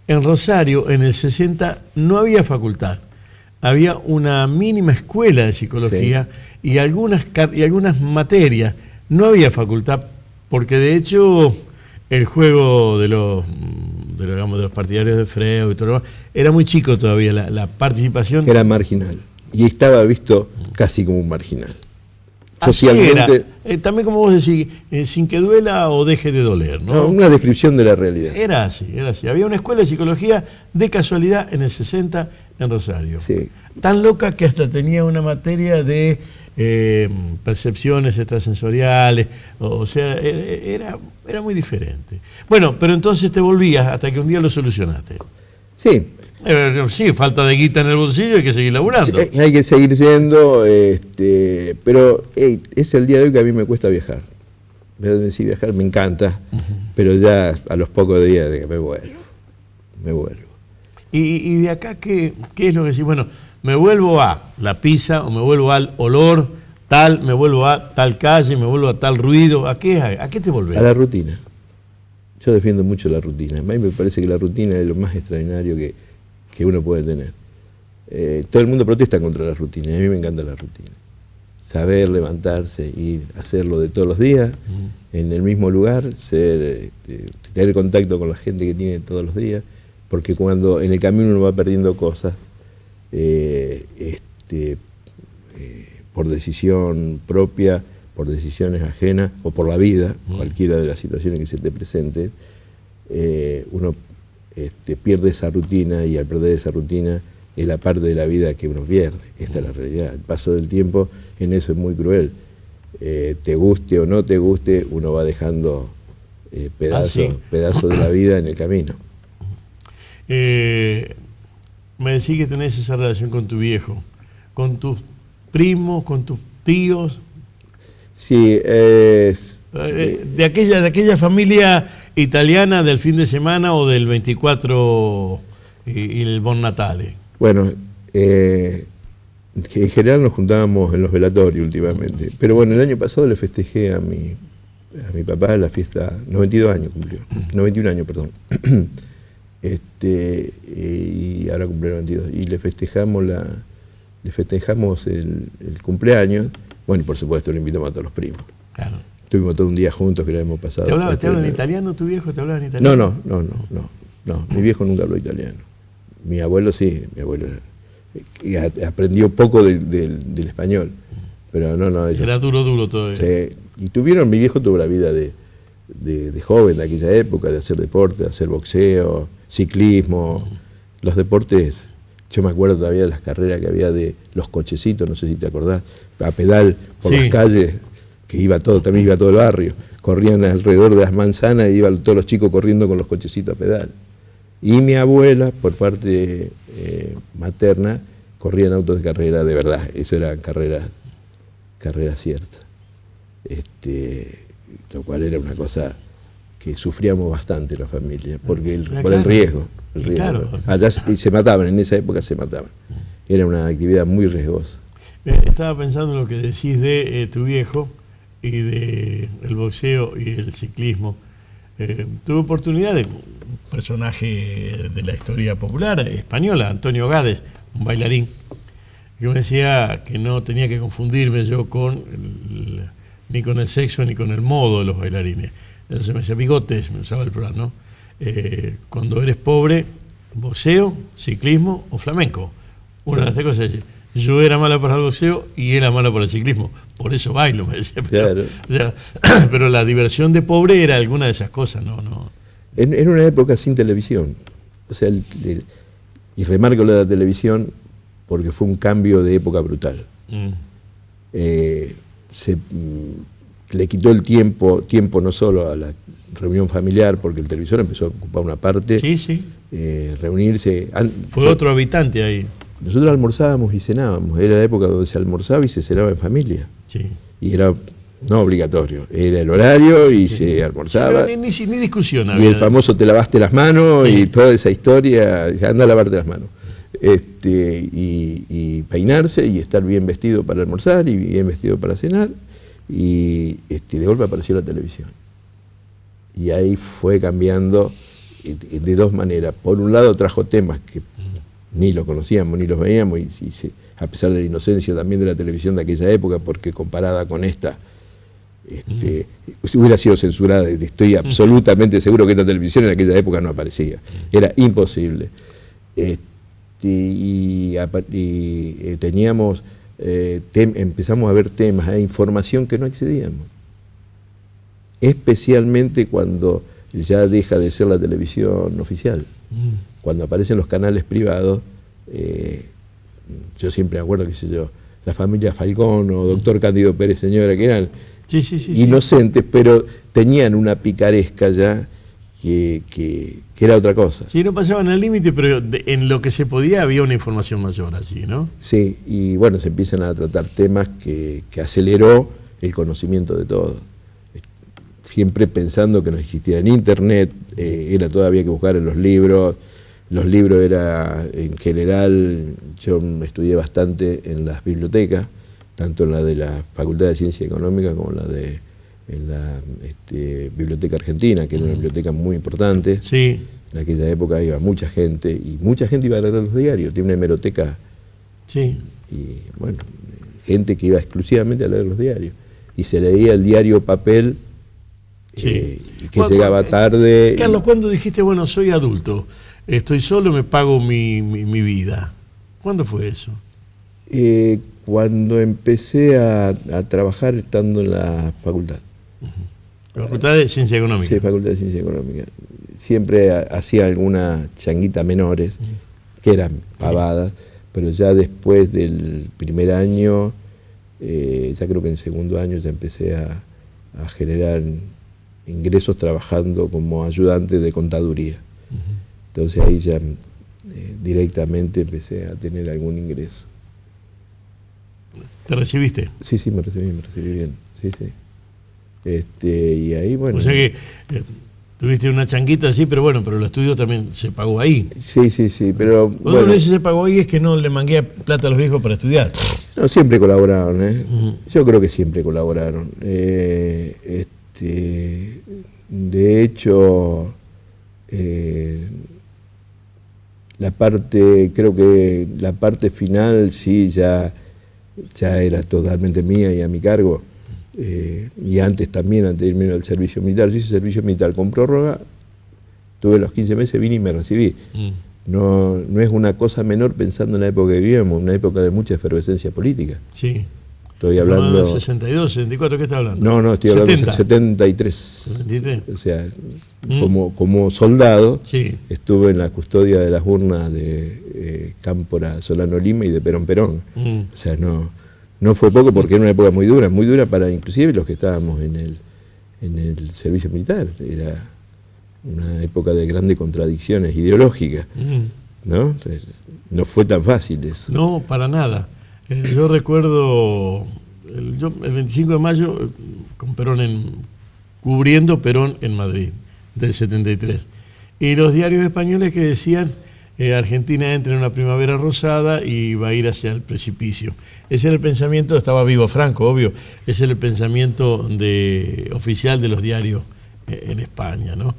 en Rosario, en el 60, no había facultad. Había una mínima escuela de psicología, sí, y algunas materias. No había facultad, porque de hecho el juego de los partidarios de Freud y todo lo demás era muy chico todavía, la participación. Era marginal, y estaba visto casi como un marginal. Así era. También, como vos decís, sin que duela o deje de doler, ¿no? No, una descripción de la realidad. Era así. Había una escuela de psicología de casualidad en el 60 en Rosario. Sí. Tan loca que hasta tenía una materia de percepciones extrasensoriales. O sea, era muy diferente. Bueno, pero entonces te volvías hasta que un día lo solucionaste. Sí. Sí, falta de guita en el bolsillo, hay que seguir laburando. Sí, hay que seguir yendo, pero es el día de hoy que a mí me cuesta viajar. Sí, viajar me encanta, pero ya a los pocos días de que me vuelvo. ¿Y de acá qué es lo que decís? Bueno, me vuelvo a la pizza, o me vuelvo al olor me vuelvo a tal calle, me vuelvo a tal ruido. ¿A qué te volvés? A la rutina. Yo defiendo mucho la rutina. A mí me parece que la rutina es lo más extraordinario que uno puede tener. Todo el mundo protesta contra la rutina, y a mí me encanta la rutina. Saber levantarse, ir, hacerlo de todos los días, en el mismo lugar, tener contacto con la gente que tiene todos los días, porque cuando en el camino uno va perdiendo cosas, por decisión propia, por decisiones ajenas o por la vida, cualquiera de las situaciones que se te presenten, uno pierde esa rutina, y al perder esa rutina es la parte de la vida que uno pierde. Esta es la realidad. El paso del tiempo en eso es muy cruel. Te guste o no te guste, uno va dejando pedazos de la vida en el camino. Me decís que tenés esa relación con tu viejo, con tus primos, con tus tíos. Sí, de aquella familia italiana del fin de semana o del 24 y el Bon Natale. Bueno, en general nos juntábamos en los velatorios últimamente, pero bueno, el año pasado le festejé a mi papá la fiesta, 92 años cumplió, 91 años, perdón, y ahora cumplió 92, y le festejamos el cumpleaños. Bueno, por supuesto le invitamos a todos los primos. Claro. Estuvimos todo un día juntos que lo hemos pasado. ¿Te habla en italiano tu viejo? ¿Te hablaba en italiano? No, mi viejo nunca habló italiano. Mi abuelo sí, aprendió poco del español, pero no. Era duro todo. Y mi viejo tuvo la vida de joven de aquella época, de hacer deporte, de hacer boxeo, ciclismo, los deportes. Yo me acuerdo todavía de las carreras que había de los cochecitos, no sé si te acordás, a pedal por las calles, que también iba todo el barrio, corrían alrededor de las manzanas y iban todos los chicos corriendo con los cochecitos a pedal. Y mi abuela, por parte materna, corría en autos de carrera de verdad, eso eran carreras ciertas. Lo cual era una cosa que sufríamos bastante la familia, porque por el riesgo. Claro. Allá se mataban, en esa época se mataban. Era una actividad muy riesgosa. Estaba pensando en lo que decís de tu viejo y de el boxeo y el ciclismo. Tuve oportunidad de un personaje de la historia popular española, Antonio Gades, un bailarín, que me decía que no tenía que confundirme yo ni con el sexo ni con el modo de los bailarines. Entonces me decía bigotes, me usaba el plural, ¿no? Cuando eres pobre, boxeo, ciclismo o flamenco. Una de las tres cosas es, yo era malo para el boxeo y era malo para el ciclismo, por eso bailo, me decía. Pero la diversión de pobre era alguna de esas cosas, ¿no? En una época sin televisión, o sea, y remarco lo de la televisión porque fue un cambio de época brutal. Le quitó el tiempo no solo a la reunión familiar, porque el televisor empezó a ocupar una parte, reunirse. Fue otro habitante ahí. Nosotros almorzábamos y cenábamos, era la época donde se almorzaba y se cenaba en familia. Sí. Y era no obligatorio, era el horario y se almorzaba. Ni discusión había. Y el famoso te lavaste las manos y toda esa historia, anda a lavarte las manos. Y peinarse y estar bien vestido para almorzar y bien vestido para cenar. Y de golpe apareció la televisión. Y ahí fue cambiando de dos maneras. Por un lado trajo temas que ni lo conocíamos ni los veíamos, a pesar de la inocencia también de la televisión de aquella época, porque comparada con esta, hubiera sido censurada. Estoy absolutamente seguro que esta televisión en aquella época no aparecía. Era imposible. Teníamos... empezamos a ver temas, información que no accedíamos, especialmente cuando ya deja de ser la televisión oficial, cuando aparecen los canales privados. Yo siempre me acuerdo, la familia Falcón o Doctor Cándido Pérez Señora, que eran inocentes, pero tenían una picaresca ya que era otra cosa. Sí, no pasaban al límite, pero en lo que se podía había una información mayor así, ¿no? Sí, y bueno, se empiezan a tratar temas que aceleró el conocimiento de todos. Siempre pensando que no existía en internet, era todavía que buscar en los libros. Los libros era, en general, yo estudié bastante en las bibliotecas, tanto en la de la Facultad de Ciencia Económica como en la Biblioteca Argentina, que era una biblioteca muy importante. Sí. En aquella época iba mucha gente, y mucha gente iba a leer los diarios. Tiene una hemeroteca. Sí. Y bueno, gente que iba exclusivamente a leer los diarios. Y se leía el diario papel, Sí. y que llegaba tarde. Carlos, ¿cuándo dijiste, bueno, soy adulto, estoy solo, me pago mi vida? ¿Cuándo fue eso? Cuando empecé a trabajar estando en la facultad. La Facultad de Ciencia Económica. Sí, Facultad de Ciencia Económica. Siempre hacía alguna changuita menores, que eran pavadas, pero ya después del primer año, ya creo que en el segundo año ya empecé a generar ingresos trabajando como ayudante de contaduría. Entonces ahí ya directamente empecé a tener algún ingreso. ¿Te recibiste? Sí, me recibí bien. Sí. Y ahí, bueno. O sea que tuviste una changuita, sí, pero bueno, pero el estudio también se pagó ahí. Sí, pero Cuando bueno. uno dice se pagó ahí es que no le mangué plata a los viejos para estudiar. No, siempre colaboraron, ¿eh? Yo creo que siempre colaboraron. De hecho, creo que la parte final sí ya era totalmente mía y a mi cargo. Y antes también, antes de irme al servicio militar, yo hice servicio militar con prórroga, tuve los 15 meses, vine y me recibí. No es una cosa menor pensando en la época que vivíamos, una época de mucha efervescencia política. Sí. Estoy hablando... 62, 64, ¿qué está hablando? No, estoy hablando 70. de 73. 73. O sea, como soldado, Sí. estuve en la custodia de las urnas de Cámpora, Solano Lima y de Perón Perón. O sea, no fue poco porque era una época muy dura para inclusive los que estábamos en el servicio militar. Era una época de grandes contradicciones ideológicas, ¿no? Entonces, no fue tan fácil eso. No, para nada. Yo recuerdo el 25 de mayo con Perón cubriendo Perón en Madrid, del 73. Y los diarios españoles que decían Argentina entra en una primavera rosada y va a ir hacia el precipicio. Ese era el pensamiento, estaba vivo Franco, obvio, ese era el pensamiento oficial de los diarios en España, ¿no?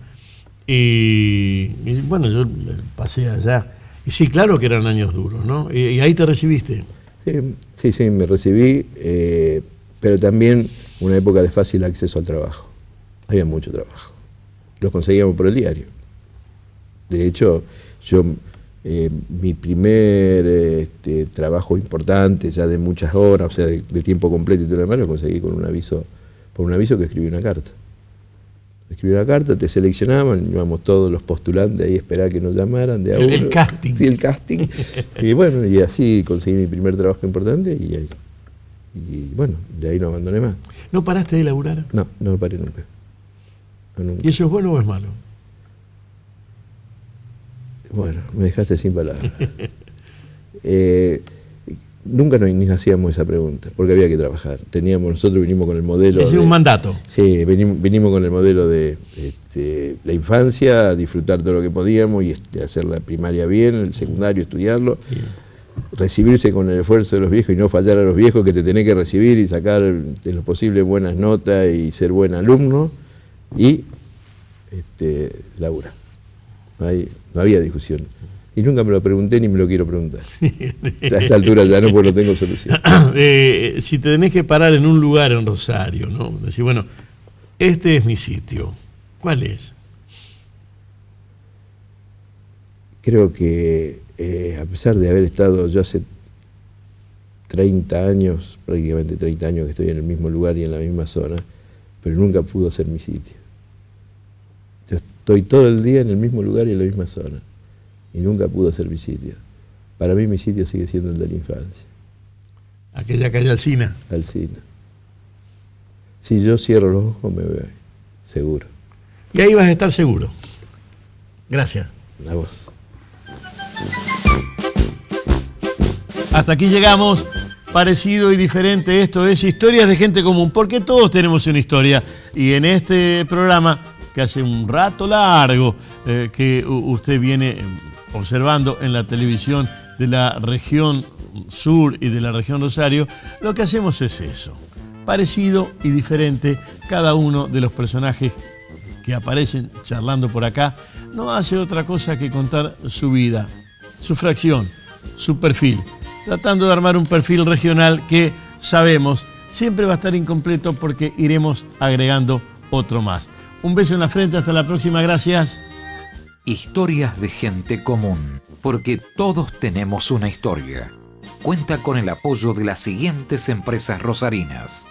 Y bueno, yo pasé allá. Y sí, claro que eran años duros, ¿no? Y ahí te recibiste. Sí, me recibí, pero también una época de fácil acceso al trabajo. Había mucho trabajo. Lo conseguíamos por el diario. De hecho, mi primer trabajo importante, ya de muchas horas, o sea, de tiempo completo y todo lo demás, lo conseguí por un aviso que escribí una carta. Escribí una carta, te seleccionaban, íbamos todos los postulantes ahí a esperar que nos llamaran de a uno. El casting. Sí, el casting. Y bueno, y así conseguí mi primer trabajo importante y bueno, de ahí no abandoné más. ¿No paraste de laburar? No paré nunca. No, nunca. ¿Y eso es bueno o es malo? Bueno, me dejaste sin palabras. Nunca nos hacíamos esa pregunta, porque había que trabajar. Nosotros vinimos con el modelo... Es un mandato. Sí, vinimos con el modelo de la infancia, disfrutar todo lo que podíamos y hacer la primaria bien, el secundario estudiarlo, sí. Recibirse con el esfuerzo de los viejos y no fallar a los viejos que te tenés que recibir y sacar de lo posible buenas notas y ser buen alumno y laburar. No había discusión. Y nunca me lo pregunté ni me lo quiero preguntar. A esta altura ya no, porque no tengo solución. Si te tenés que parar en un lugar en Rosario, ¿no? Decir, bueno, este es mi sitio. ¿Cuál es? Creo que a pesar de haber estado yo hace 30 años, prácticamente 30 años que estoy en el mismo lugar y en la misma zona, pero nunca pudo ser mi sitio. Yo estoy todo el día en el mismo lugar y en la misma zona. Y nunca pudo ser mi sitio. Para mí mi sitio sigue siendo el de la infancia. Aquella calle Alsina. Alsina. Si yo cierro los ojos me voy, seguro. Y ahí vas a estar seguro. Gracias. A vos. Hasta aquí llegamos. Parecido y diferente, esto es Historias de Gente Común, porque todos tenemos una historia. Y en este programa, que hace un rato largo que usted viene observando en la televisión de la región sur y de la región Rosario, lo que hacemos es eso, parecido y diferente. Cada uno de los personajes que aparecen charlando por acá no hace otra cosa que contar su vida, su fracción, su perfil, tratando de armar un perfil regional que sabemos siempre va a estar incompleto porque iremos agregando otro más. Un beso en la frente, hasta la próxima, gracias. Historias de gente común, porque todos tenemos una historia. Cuenta con el apoyo de las siguientes empresas rosarinas.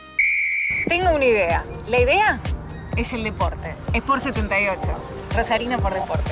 Tengo una idea. La idea es el deporte. Sport 78. Rosarino por deporte.